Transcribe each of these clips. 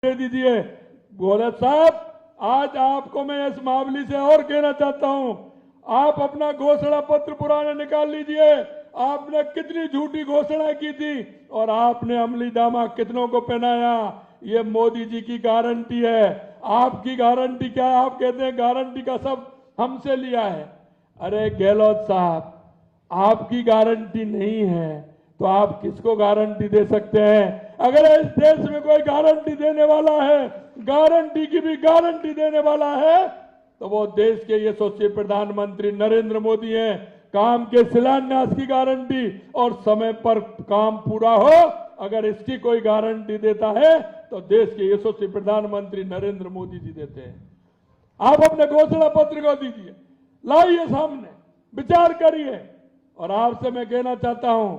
दे दीजिए। गोलत साहब, आज आपको मैं इस मामले से और कहना चाहता हूं, आप अपना घोषणा पत्र पुराना निकाल लीजिए। आपने कितनी झूठी घोषणा की थी और आपने अमलीजामा कितनों को पहनाया। ये मोदी जी की गारंटी है। आपकी गारंटी क्या है? आप कहते हैं गारंटी का सब हमसे लिया है। अरे गहलोत साहब, आपकी गारंटी नहीं है तो आप किसको गारंटी दे सकते हैं? अगर इस देश में कोई गारंटी देने वाला है, गारंटी की भी गारंटी देने वाला है, तो वो देश के यशस्वी प्रधानमंत्री नरेंद्र मोदी हैं। काम के शिलान्यास की गारंटी और समय पर काम पूरा हो, अगर इसकी कोई गारंटी देता है तो देश के यशस्वी प्रधानमंत्री नरेंद्र मोदी जी देते हैं। आप अपने घोषणा पत्र को दीजिए, लाइए सामने, विचार करिए। और आपसे मैं कहना चाहता हूं,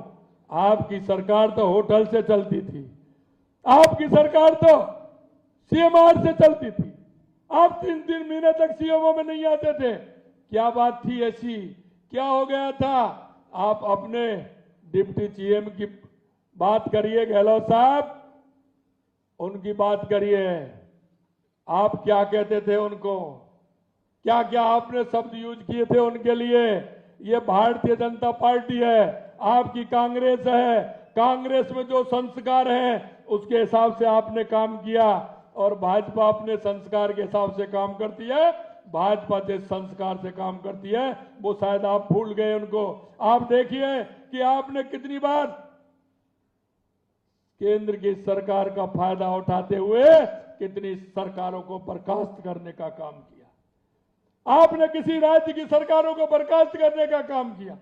आपकी सरकार तो होटल से चलती थी, आपकी सरकार तो सीएमआर से चलती थी। आप 3-3 महीने तक सीएमओ में नहीं आते थे। क्या बात थी ऐसी? क्या हो गया था? आप अपने डिप्टी सीएम की बात करिए गहलोत साहब, उनकी बात करिए। आप क्या कहते थे उनको? क्या क्या आपने शब्द यूज किए थे उनके लिए? ये भारतीय जनता पार्टी है, आपकी कांग्रेस है। कांग्रेस में जो संस्कार हैं उसके हिसाब से आपने काम किया और भाजपा अपने संस्कार के हिसाब से काम करती है। भाजपा जिस संस्कार से काम करती है वो शायद आप भूल गए उनको। आप देखिए कि आपने कितनी बार केंद्र की सरकार का फायदा उठाते हुए कितनी सरकारों को बर्खास्त करने का काम किया। आपने किसी राज्य की सरकारों को बर्खास्त करने का काम किया।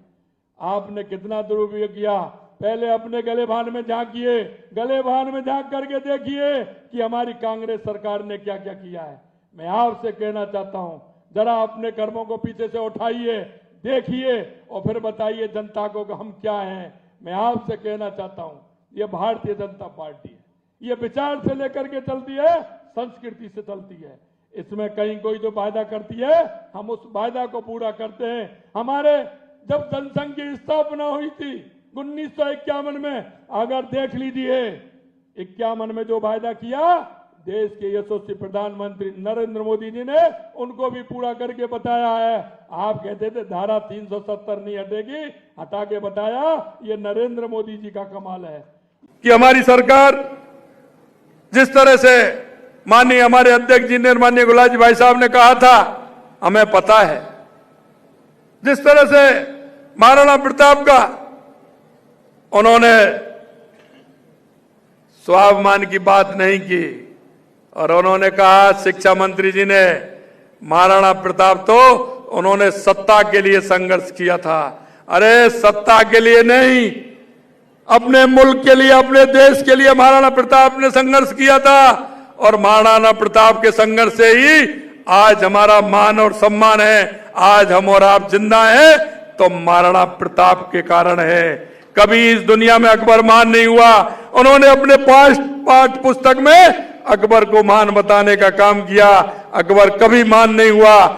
आपने कितना दुरुपयोग किया। पहले अपने गले भान में झांकिए, गले भान में झांक करके देखिए कि हमारी कांग्रेस सरकार ने क्या क्या किया है। मैं आपसे कहना चाहता हूं, जरा अपने कर्मों को पीछे से उठाइए, देखिए और फिर बताइए जनता को कि हम क्या हैं। मैं आपसे कहना चाहता हूं, ये भारतीय जनता पार्टी है, ये विचार से लेकर के चलती है, संस्कृति से चलती है। इसमें कहीं कोई जो वायदा करती है, हम उस वायदा को पूरा करते हैं। हमारे जब जनसंघ की स्थापना हुई थी 1951 में, अगर देख लीजिए 51 में जो वायदा किया, देश के यशस्वी प्रधानमंत्री नरेंद्र मोदी जी ने उनको भी पूरा करके बताया है। आप कहते थे धारा 370 नहीं हटेगी, हटा के बताया। ये नरेंद्र मोदी जी का कमाल है कि हमारी सरकार जिस तरह से माननीय हमारे अध्यक्ष जी ने, माननीय गुलाब जी भाई साहब ने कहा था, हमें पता है। जिस तरह से महाराणा प्रताप का उन्होंने स्वाभिमान की बात नहीं की और उन्होंने कहा, शिक्षा मंत्री जी ने, महाराणा प्रताप तो उन्होंने सत्ता के लिए संघर्ष किया था। अरे सत्ता के लिए नहीं, अपने मुल्क के लिए, अपने देश के लिए महाराणा प्रताप ने संघर्ष किया था। और महाराणा प्रताप के संघर्ष से ही आज हमारा मान और सम्मान है। आज हम और आप जिंदा हैं तो महाराणा प्रताप के कारण है। कभी इस दुनिया में अकबर महान नहीं हुआ। उन्होंने अपने पाठ पुस्तक में अकबर को महान बताने का काम किया। अकबर कभी महान नहीं हुआ।